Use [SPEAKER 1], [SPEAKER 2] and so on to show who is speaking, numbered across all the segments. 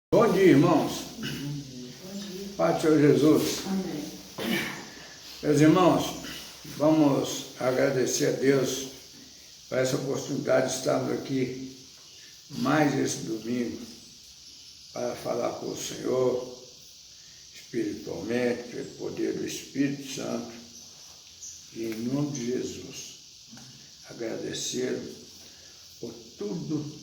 [SPEAKER 1] Bom dia, irmãos. Pai do Senhor Jesus.
[SPEAKER 2] Amém.
[SPEAKER 1] Meus irmãos, vamos agradecer a Deus por essa oportunidade de estarmos aqui mais esse domingo para falar com o Senhor espiritualmente, pelo poder do Espírito Santo, e em nome de Jesus, agradecer por tudo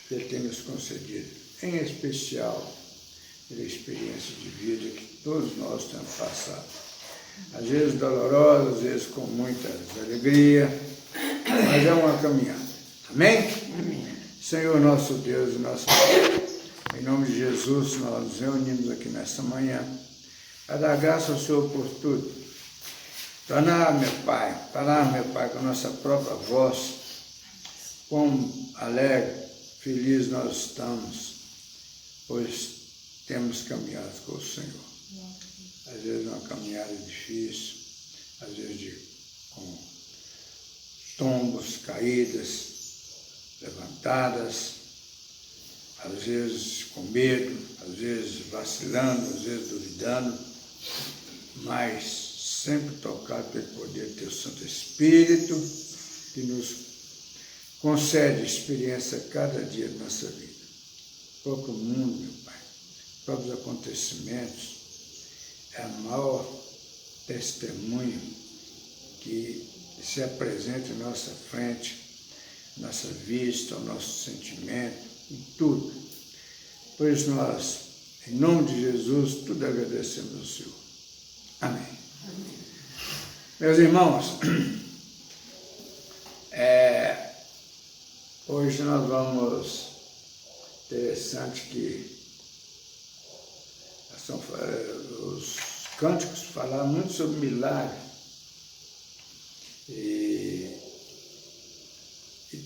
[SPEAKER 1] que Ele tem nos concedido, em especial pela experiência de vida que todos nós temos passado. Às vezes dolorosa, às vezes com muita alegria, mas é uma caminhada. Amém?
[SPEAKER 2] Amém.
[SPEAKER 1] Senhor nosso Deus e nosso Pai, em nome de Jesus, nós nos reunimos aqui nesta manhã a dar graça ao Senhor por tudo. Tornar, meu Pai, com a nossa própria voz, quão alegre, feliz nós estamos, pois temos caminhado com o Senhor. Às vezes uma caminhada difícil, às vezes com tombos, caídas, levantadas, às vezes com medo, às vezes vacilando, às vezes duvidando, mas sempre tocado pelo poder do Teu Santo Espírito, que nos concede experiência cada dia da nossa vida. O próprio mundo, meu Pai, os próprios acontecimentos, é a maior testemunho que se apresenta em nossa frente, nossa vista, o nosso sentimento, em tudo. Por isso nós, em nome de Jesus, tudo agradecemos ao Senhor. Amém.
[SPEAKER 2] Amém.
[SPEAKER 1] Meus irmãos, hoje nós vamos, interessante que os cânticos falaram muito sobre milagre e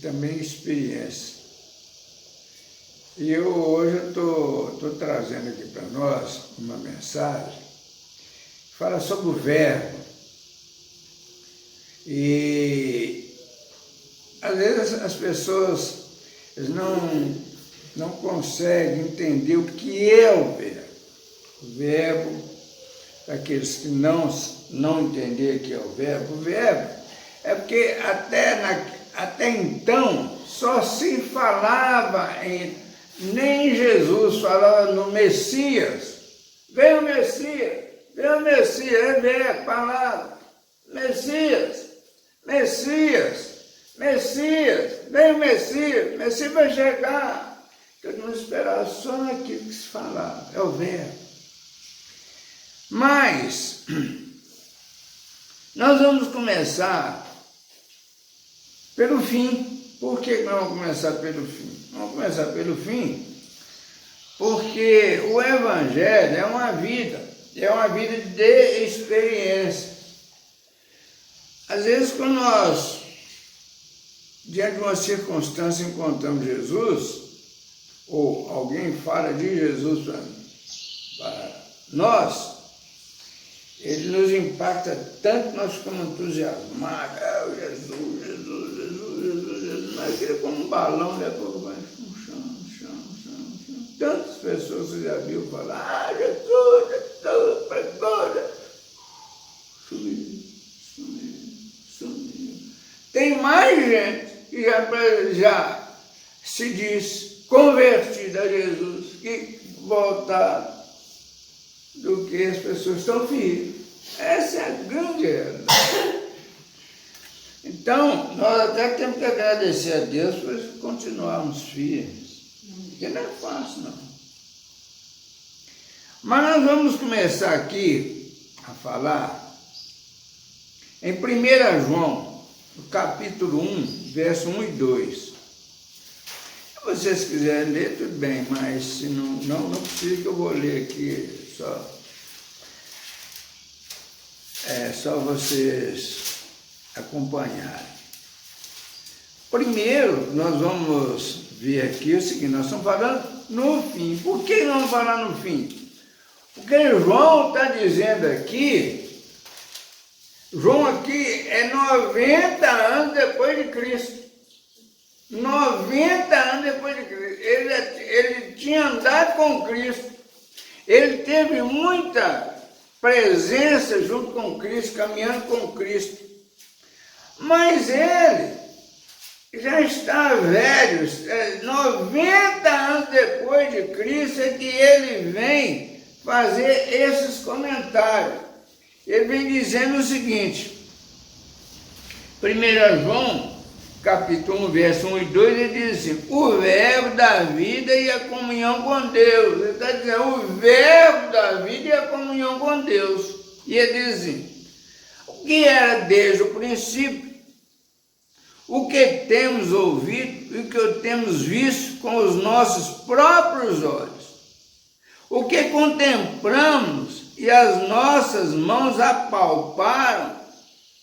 [SPEAKER 1] também experiência. E eu hoje estou trazendo aqui para nós uma mensagem que fala sobre o verbo. E às vezes as pessoas não conseguem entender o que é o verbo. O verbo, para aqueles que não entenderem o que é o verbo é porque até então só se falava nem Jesus falava no Messias. Vem o Messias, é verbo, palavra. Messias, vem o Messias vai chegar. Eu não esperava só aquilo que se falava, é o verbo. Mas nós vamos começar pelo fim. Por que nós vamos começar pelo fim? Vamos começar pelo fim porque o Evangelho é uma vida de experiência. Às vezes, quando nós, diante de uma circunstância, encontramos Jesus, ou alguém fala de Jesus para nós, ele nos impacta tanto que nós ficamos entusiasmados. Jesus. Mas aquilo é como um balão, daqui a pouco vai no chão. Tantas pessoas você já viu falar, Jesus, pregou, sumiu. Tem mais gente que já se diz convertida a Jesus, que voltar do que as pessoas estão firmes. Essa é a grande realidade. Então, nós até temos que agradecer a Deus por continuarmos firmes, porque não é fácil, não. Mas nós vamos começar aqui a falar em 1 João, no capítulo 1, verso 1 e 2. Se vocês quiserem ler, tudo bem, mas se não precisa que eu vou ler aqui, só vocês acompanharem. Primeiro, nós vamos ver aqui o seguinte, nós estamos falando no fim. Por que nós vamos falar no fim? Porque João está dizendo aqui, João aqui é 90 anos depois de Cristo. 90 anos depois de Cristo. Ele tinha andado com Cristo. Ele teve muita presença junto com Cristo, caminhando com Cristo. Mas ele já está velho. 90 anos depois de Cristo é que ele vem fazer esses comentários. Ele vem dizendo o seguinte, 1 João, capítulo 1, verso 1 e 2, ele diz assim, o verbo da vida e a comunhão com Deus. Ele está dizendo, o verbo da vida e a comunhão com Deus. E ele diz assim, o que era desde o princípio, o que temos ouvido e o que temos visto com os nossos próprios olhos, o que contemplamos e as nossas mãos apalparam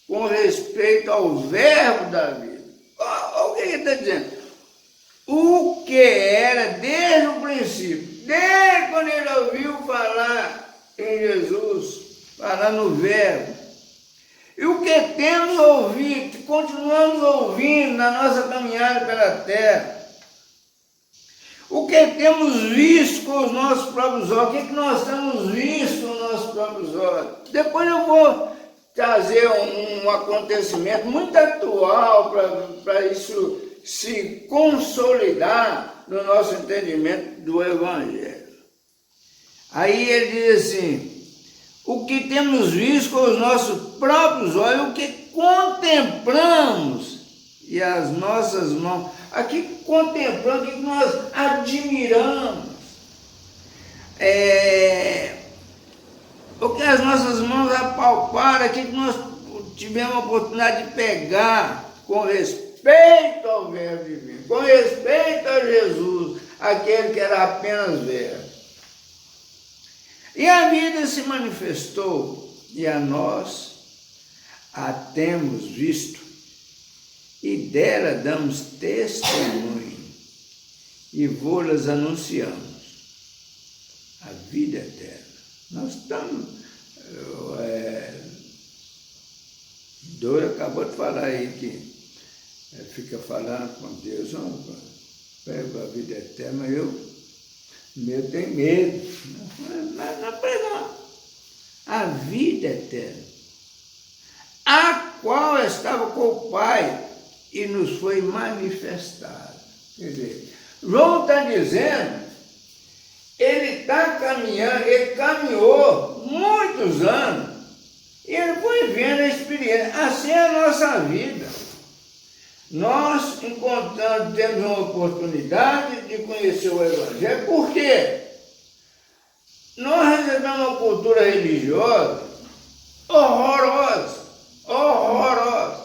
[SPEAKER 1] com respeito ao verbo da vida. Olha o que ele está dizendo. O que era desde o princípio, desde quando ele ouviu falar em Jesus, falar no verbo, e o que temos ouvido, continuamos ouvindo na nossa caminhada pela terra, o que temos visto com os nossos próprios olhos, o que nós temos visto com os nossos próprios olhos. Depois eu vou trazer um acontecimento muito atual para isso se consolidar no nosso entendimento do Evangelho. Aí ele diz assim, o que temos visto com os nossos próprios olhos, o que contemplamos e as nossas mãos. Aqui contemplamos, o que nós admiramos. O que as nossas mãos apalparam, aquilo que nós tivemos a oportunidade de pegar com respeito ao verbo divino, com respeito a Jesus, aquele que era apenas verbo. E a vida se manifestou, e a nós a temos visto, e dela damos testemunho, e vô-las anunciamos, a vida eterna. Nós estamos... Dora acabou de falar aí que fica falando com Deus, pego a vida eterna, mas eu tenho medo. Mas não pega a vida eterna, a qual estava com o Pai e nos foi manifestada. Quer dizer, João está dizendo, ele está caminhando, ele caminhou muitos anos, e ele foi vendo a experiência. Assim é a nossa vida. Nós encontramos, temos uma oportunidade de conhecer o Evangelho, porque nós recebemos uma cultura religiosa horrorosa, horrorosa.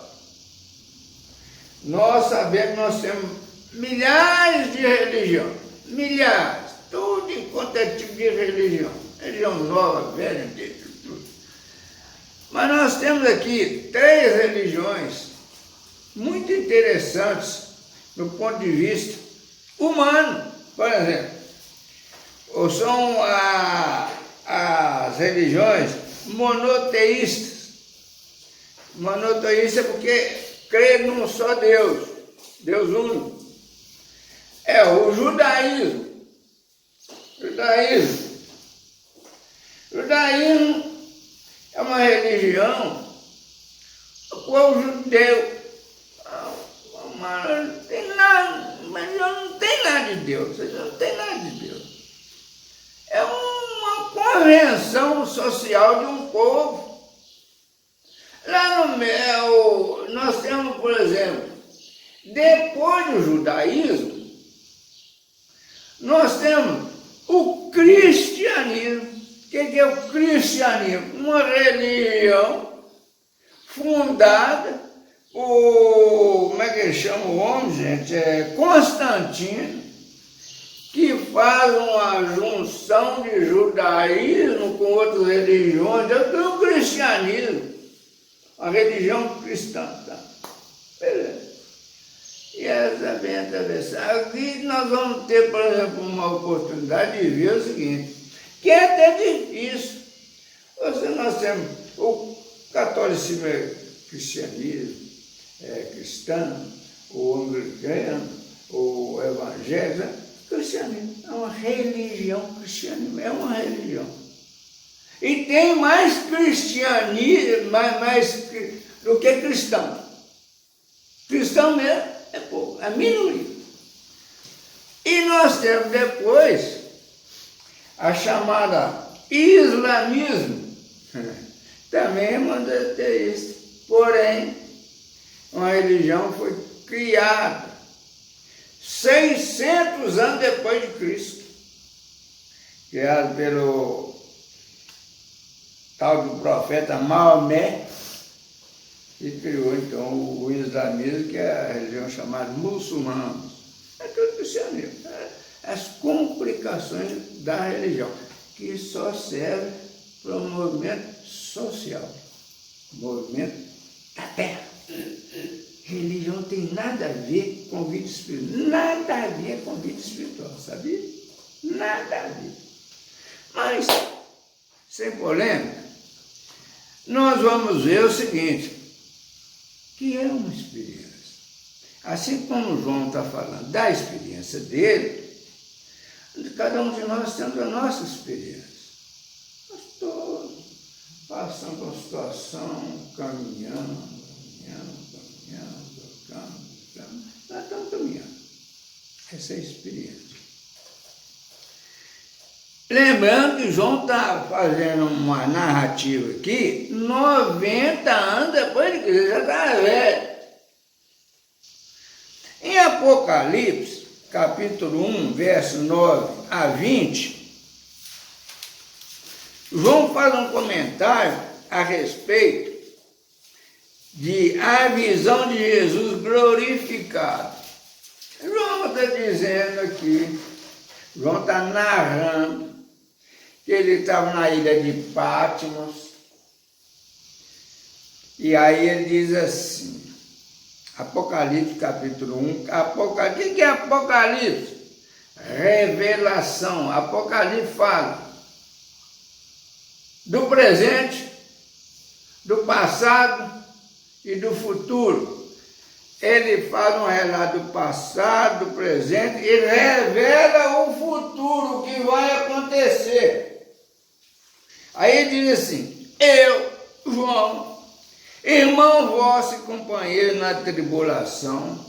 [SPEAKER 1] Nós sabemos que nós temos milhares de religiões, milhares, tudo enquanto é tipo de religião, religião nova, velha, antiga, tudo. Mas nós temos aqui 3 religiões muito interessantes do ponto de vista humano. Por exemplo, são as religiões monoteístas. Monoteísta porque crê num só Deus, Deus único. O judaísmo. Judaísmo é uma religião a qual o judeu não tem nada, mas não tem nada de Deus, não tem nada de Deus. É uma convenção social de um povo. Lá no meu, nós temos, por exemplo, depois do judaísmo, nós temos o cristianismo. O que é o cristianismo? Uma religião fundada por, como é que chama o homem, gente? Constantino, que faz uma junção de judaísmo com outras religiões. Eu tenho o cristianismo, a religião cristã. Tá? Beleza. E essa bem atravessada. Aqui nós vamos ter, por exemplo, uma oportunidade de ver o seguinte, que é até difícil. Nós temos o catolicismo, cristianismo, cristão, o anglicano, o evangélico, cristianismo. É uma religião, cristianismo é uma religião. E tem mais cristianismo, mais do que cristão. Cristão mesmo é pouco, é minoria. E nós temos depois a chamada islamismo, também é monoteísta, porém, uma religião foi criada 600 anos depois de Cristo, criado pelo tal do profeta Maomé, que criou então o islamismo, que é a religião chamada muçulmanos. É tudo cristianismo. As complicações da religião, que só serve para o movimento social, movimento da terra. Religião não tem nada a ver com vida espiritual, nada a ver com vida espiritual, sabia? Nada a ver. Mas, sem polêmica, nós vamos ver o seguinte, que é uma experiência. Assim como o João está falando da experiência dele, cada um de nós temos a nossa experiência. Nós todos passamos por uma situação, caminhando, nós estamos caminhando. Essa é a experiência. Lembrando que João está fazendo uma narrativa aqui, 90 anos depois de Cristo, já está velho. Em Apocalipse, capítulo 1, verso 9 a 20, João faz um comentário a respeito de a visão de Jesus glorificado. João está dizendo aqui, João está narrando que ele estava na ilha de Patmos, e aí ele diz assim, Apocalipse capítulo 1, o que é Apocalipse? Revelação. Apocalipse fala do presente, do passado e do futuro. Ele faz um relato do passado, do presente e revela o futuro, o que vai acontecer. Aí ele diz assim, eu, João, irmão vosso e companheiro na tribulação,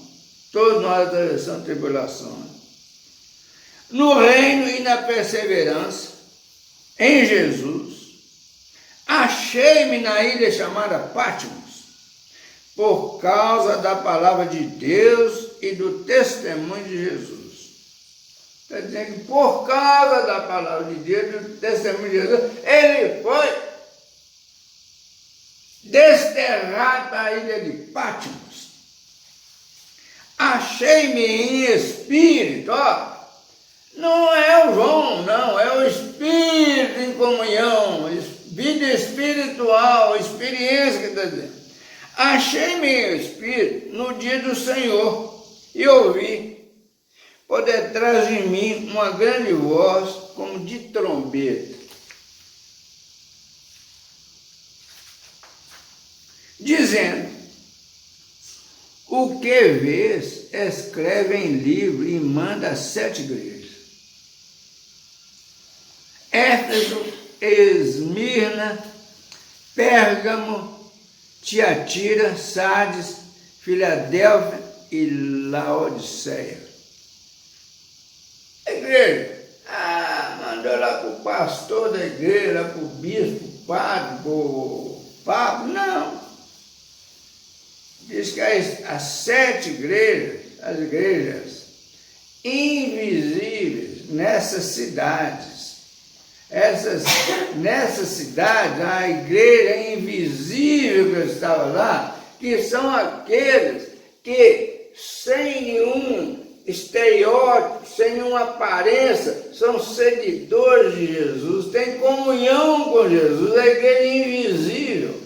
[SPEAKER 1] todos nós atravessamos tribulação, no reino e na perseverança, em Jesus, achei-me na ilha chamada Patmos, por causa da palavra de Deus e do testemunho de Jesus. Está dizendo que por causa da palavra de Deus e do testemunho de Jesus, ele foi desterrado da ilha de Patmos. Achei-me em espírito, ó. Não é o João, não, é o espírito em comunhão, vida espiritual, experiência que está dizendo. Achei-me em espírito no dia do Senhor e ouvi por detrás de mim uma grande voz como de trombeta, dizendo, o que vês, escreve em livro e manda às 7 igrejas. Éfeso, Esmirna, Pérgamo, Tiatira, Sardes, Filadélfia e Laodiceia. A igreja, mandou lá para o pastor da igreja, para o bispo, para o papa, não. Diz que as 7 igrejas, as igrejas invisíveis nessas cidades, nessas cidades, a igreja invisível que estava lá, que são aqueles que, sem nenhum estereótipo, sem nenhuma aparência, são seguidores de Jesus, têm comunhão com Jesus, a igreja invisível.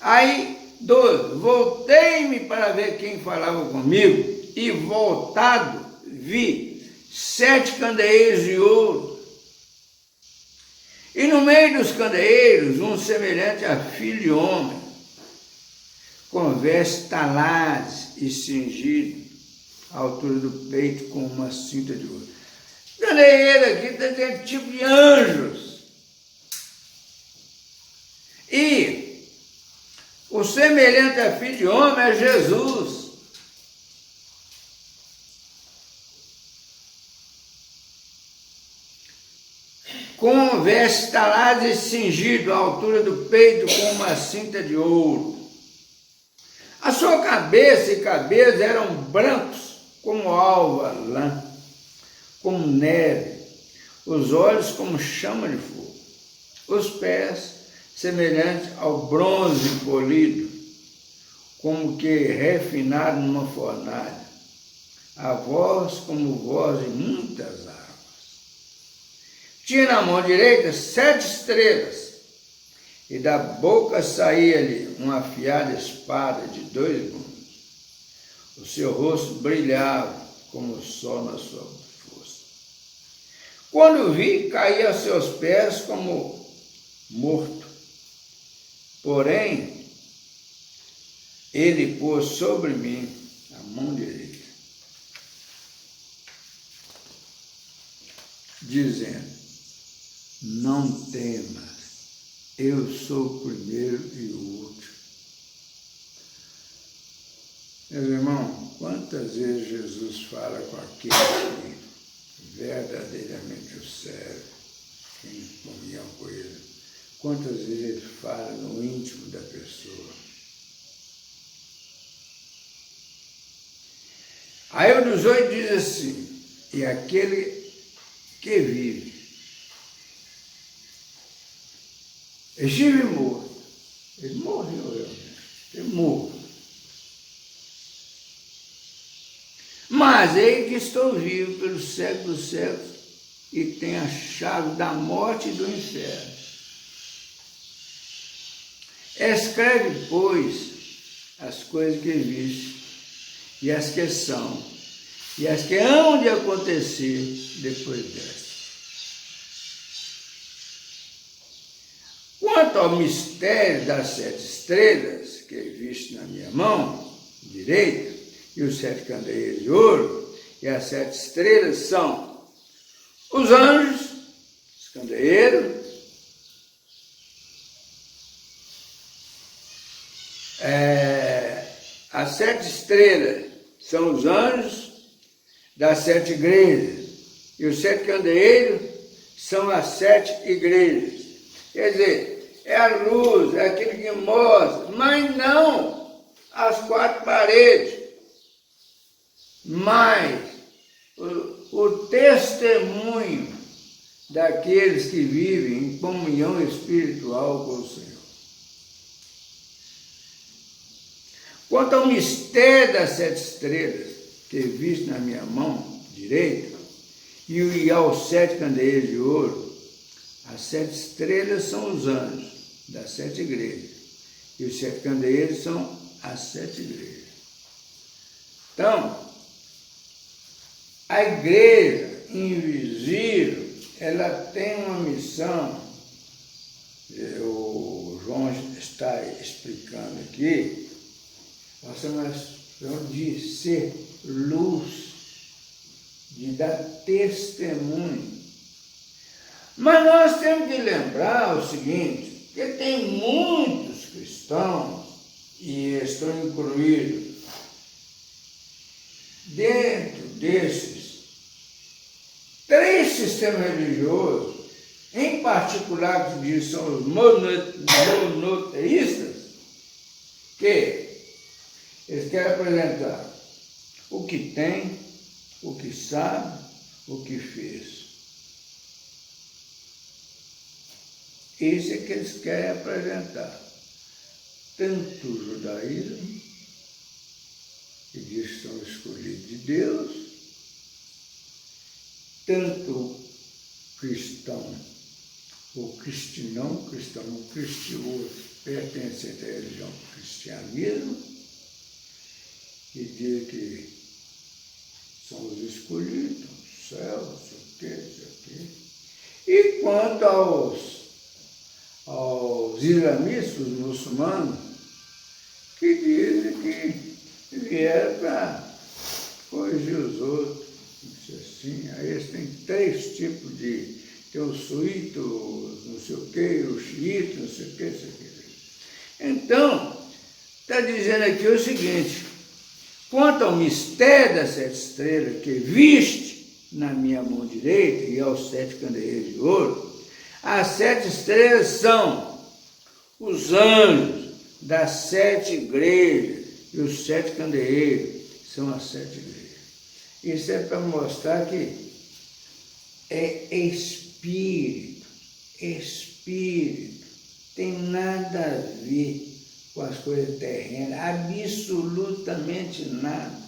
[SPEAKER 1] Aí, 12, voltei-me para ver quem falava comigo, e voltado vi 7 candeeiros de ouro, e no meio dos candeeiros um semelhante a filho de homem, com vestes talares e cingido à altura do peito com uma cinta de ouro. Candeeiro aqui está dizendo tipo de anjos. E o semelhante a filho de homem é Jesus. Com vestes talares e cingido à altura do peito com uma cinta de ouro. A sua cabeça e cabelos eram brancos como alva lã, como neve, os olhos como chama de fogo, os pés semelhantes ao bronze polido, como que refinado numa fornalha, a voz como voz de muitas águas. Tinha na mão direita 7 estrelas, e da boca saía-lhe uma afiada espada de 2 gumes. O seu rosto brilhava como o sol na sua força. Quando o vi, caí aos seus pés como morto. Porém, ele pôs sobre mim a mão direita, dizendo: não temas, eu sou o primeiro e o último. Meus irmãos, quantas vezes Jesus fala com aquele que verdadeiramente o serve, em comunhão com ele? Quantas vezes ele fala no íntimo da pessoa? Aí o 18 diz assim: e aquele que vive, estive morto, ele morreu realmente, ele morreu. Mas eis que estou vivo pelos séculos dos séculos e tenho a chave da morte e do inferno. Escreve, pois, as coisas que viste, e as que são, e as que hão de acontecer depois desta. Quanto ao mistério das 7 estrelas, que viste na minha mão direita, e os 7 candeeiros de ouro, e as 7 estrelas são os anjos, os candeeiros, as 7 estrelas são os anjos das 7 igrejas, e os 7 candeeiros são as 7 igrejas. Quer dizer, é a luz, é aquilo que mostra, mas não as 4 paredes, mas o testemunho daqueles que vivem em comunhão espiritual com o Senhor. Quanto ao mistério das 7 estrelas, que viste na minha mão direita, e aos 7 candeeiros de ouro, as 7 estrelas são os anjos das 7 igrejas, e os 7 candeeiros são as 7 igrejas. Então, a igreja invisível, ela tem uma missão, o João está explicando aqui, nós temos de ser luz, de dar testemunho. Mas nós temos que lembrar o seguinte, que tem muitos cristãos, e estão incluídos dentro desses 3 sistemas religiosos, em particular que são os monoteístas, que eles querem apresentar o que tem, o que sabe, o que fez. Isso é que eles querem apresentar. Tanto o judaísmo, que diz que são escolhidos de Deus, tanto o cristão, o cristioso, pertencente à religião do cristianismo, que diz que são os escolhidos, o céu, não sei o quê, não sei o quê. E quanto aos islamistas, os muçulmanos, que dizem que vieram para corrigir os outros. Assim, aí eles têm 3 tipos de... Tem o suíto, não sei o quê, o xiita, não sei o quê, não sei o quê. Então, está dizendo aqui o seguinte: quanto ao mistério das 7 estrelas que viste na minha mão direita e aos 7 candeeiros de ouro, as 7 estrelas são os anjos das 7 igrejas e os 7 candeeiros são as 7 igrejas. Isso é para mostrar que é espírito, tem nada a ver com as coisas terrenas, absolutamente nada.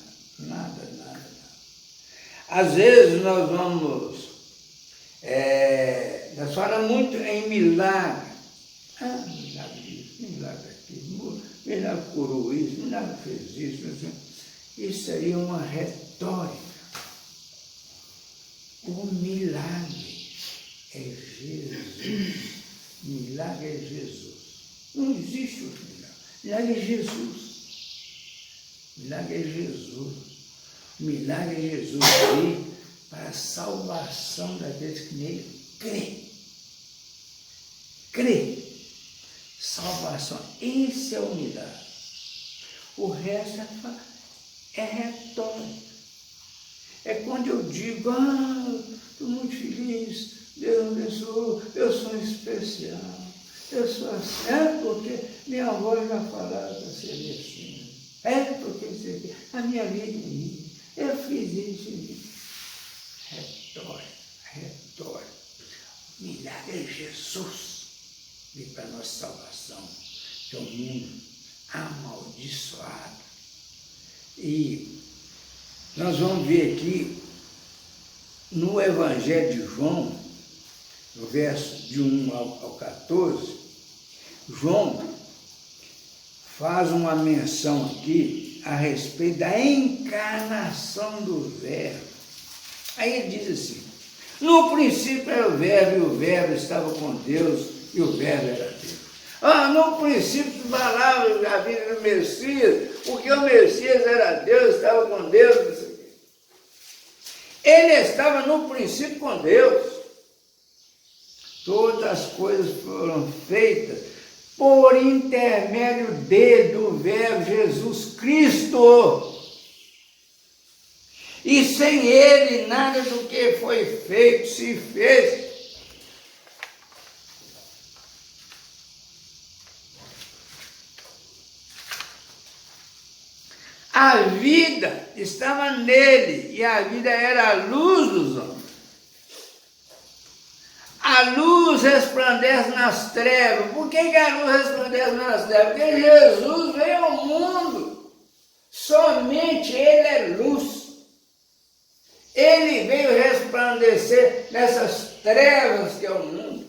[SPEAKER 1] Às vezes nós falamos muito em milagre. Milagre isso, milagre aquilo, milagre curou isso, milagre fez isso. Isso aí é uma retórica. O milagre é Jesus. Milagre é Jesus. Não existe outro milagre. Milagre é Jesus. Milagre é Jesus. Milagre é Jesus veio para a salvação daqueles que nele crê. Salvação. Esse é o milagre. O resto é retórica. É quando eu digo, estou muito feliz, Deus abençoou, eu sou especial, eu sou assim, porque minha avó já falava para ser assim, porque a minha vida é minha, eu fiz isso. Retórica. Milagre é Jesus, veio para a nossa salvação, que é um mundo amaldiçoado. E nós vamos ver aqui no Evangelho de João, no verso de 1 ao 14, João faz uma menção aqui a respeito da encarnação do Verbo. Aí ele diz assim: no princípio era o Verbo, e o Verbo estava com Deus, e o Verbo era Deus. No princípio falava a vida do Messias, porque o Messias era Deus, estava com Deus. Ele estava no princípio com Deus. Todas as coisas foram feitas por intermédio do Verbo Jesus Cristo. E sem ele nada do que foi feito se fez. A vida estava nele, e a vida era a luz dos homens. A luz resplandece nas trevas. Por que a luz resplandece nas trevas? Porque Jesus veio ao mundo. Somente Ele é luz. Ele veio resplandecer nessas trevas que é o mundo.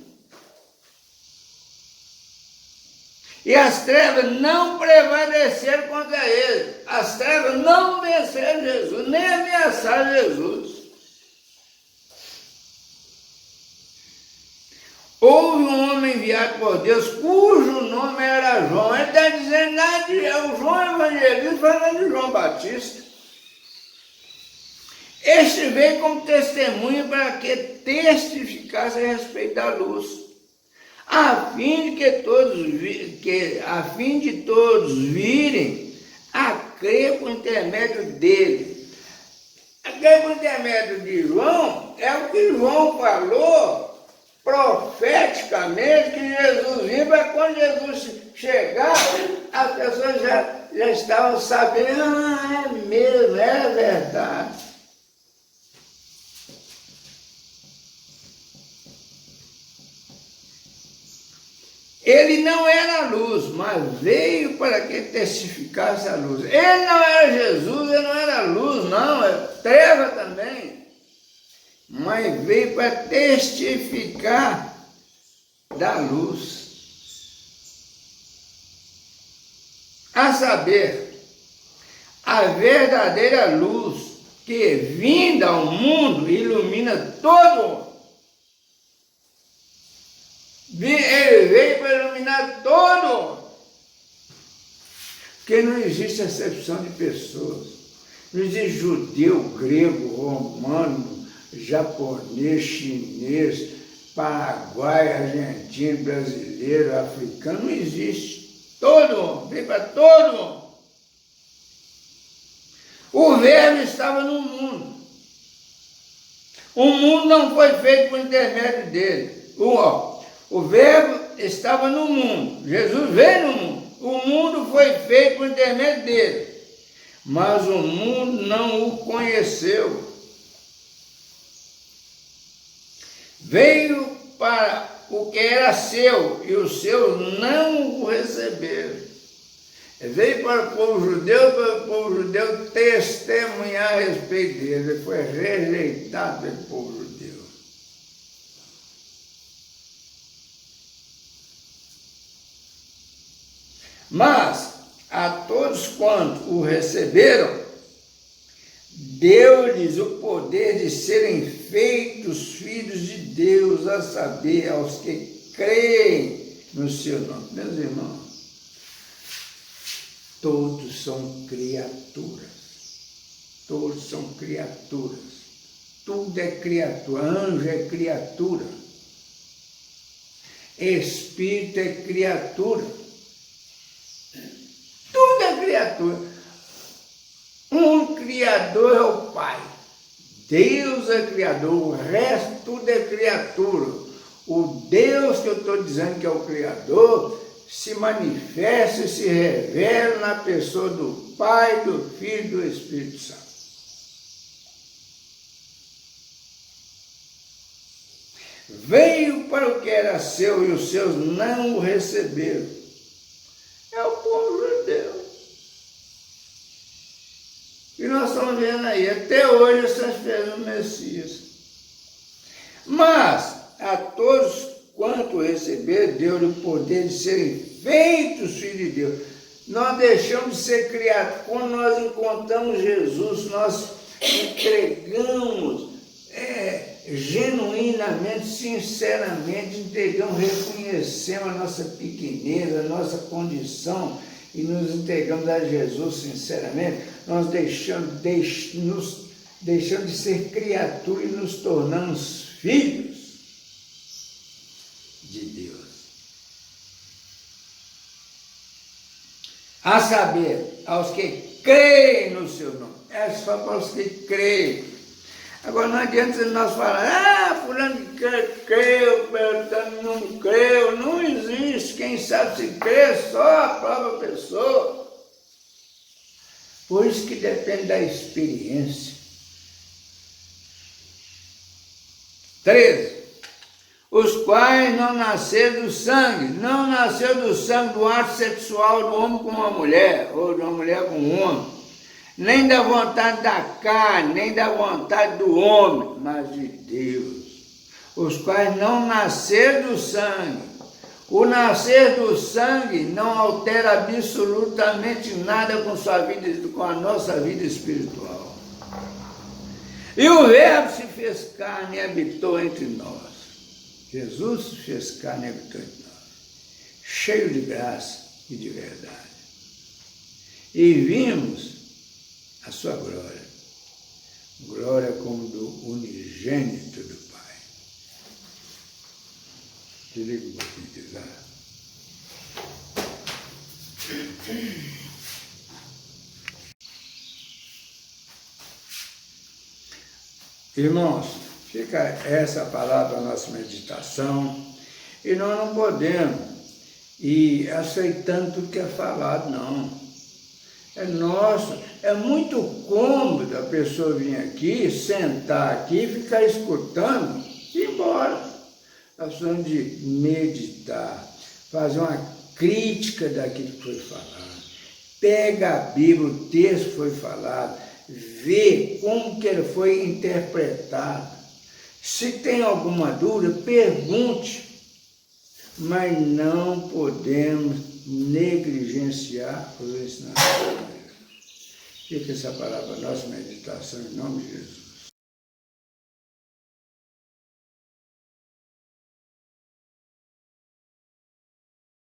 [SPEAKER 1] E as trevas não prevaleceram contra ele. As trevas não venceram Jesus, nem ameaçaram Jesus. Houve um homem enviado por Deus, cujo nome era João. Ele está dizendo lá o João Evangelista, falando de João Batista. Este veio como testemunha para que testificasse a respeito da luz, a fim de todos virem a crer por intermédio dele. A crer por intermédio de João é o que João falou profeticamente, que Jesus vinha, para quando Jesus chegar, as pessoas já estavam sabendo, é mesmo, é verdade. Ele não era luz, mas veio para que testificasse a luz. Ele não era Jesus, ele não era luz, não, é treva também. Mas veio para testificar da luz. A saber, a verdadeira luz que, vinda ao mundo, ilumina todo mundo. Ele veio para iluminar todo mundo. Porque não existe acepção de pessoas. Não existe judeu, grego, romano, japonês, chinês, paraguai, argentino, brasileiro, africano. Não existe. Todo homem, vem para todo homem. O verbo estava no mundo. O mundo não foi feito por intermédio dele. O verbo estava no mundo. Jesus veio no mundo. O mundo foi feito por intermédio dele. Mas o mundo não o conheceu. Veio para o que era seu e os seus não o receberam. Veio para o povo judeu testemunhar a respeito dele. Ele foi rejeitado pelo povo judeu. Mas a todos quantos o receberam, deu-lhes o poder de serem feitos filhos de Deus, a saber, aos que creem no seu nome. Meus irmãos, todos são criaturas. Todos são criaturas. Tudo é criatura. Anjo é criatura. Espírito é criatura. Tudo é criatura. Um criador é o Pai. Deus é criador. O resto tudo é criatura. O Deus que eu estou dizendo que é o Criador se manifesta e se revela na pessoa do Pai, do Filho e do Espírito Santo. Veio para o que era seu e os seus não o receberam. É o povo judeu. E nós estamos vendo aí, até hoje, essa espera do Messias. Mas a todos quanto receber, deu-lhe o poder de serem feitos filhos de Deus. Nós deixamos de ser criados. Quando nós encontramos Jesus, nós entregamos genuinamente, sinceramente, entregamos, reconhecemos a nossa pequenez, a nossa condição e nos entregamos a Jesus sinceramente. Nós deixamos de ser criatura e nos tornamos filhos de Deus. A saber, aos que creem no seu nome. É só para os que creem. Agora não adianta nós falar, fulano creu, Beltrano não creu. Não existe. Quem sabe se crê é só a própria pessoa. Por isso que depende da experiência. 13. Os quais não nasceram do sangue. Não nasceu do sangue do ato sexual do homem com uma mulher, ou de uma mulher com um homem. Nem da vontade da carne, nem da vontade do homem, mas de Deus. Os quais não nasceram do sangue. O nascer do sangue não altera absolutamente nada com a nossa vida espiritual. E o Verbo se fez carne e habitou entre nós. Jesus se fez carne e habitou entre nós, cheio de graça e de verdade. E vimos a sua glória, glória como do unigênito do Pai. Desliga um pouquinho de lá. Irmãos, fica essa palavra na nossa meditação, e nós não podemos ir aceitando tudo que é falado, não. É nosso, é muito cômodo a pessoa vir aqui, sentar aqui, ficar escutando e ir embora. Nós precisamos de meditar, fazer uma crítica daquilo que foi falado. Pega a Bíblia, o texto que foi falado, vê como que ele foi interpretado. Se tem alguma dúvida, pergunte. Mas não podemos negligenciar os ensinamentos. Fica essa palavra, nossa meditação, em nome de Jesus.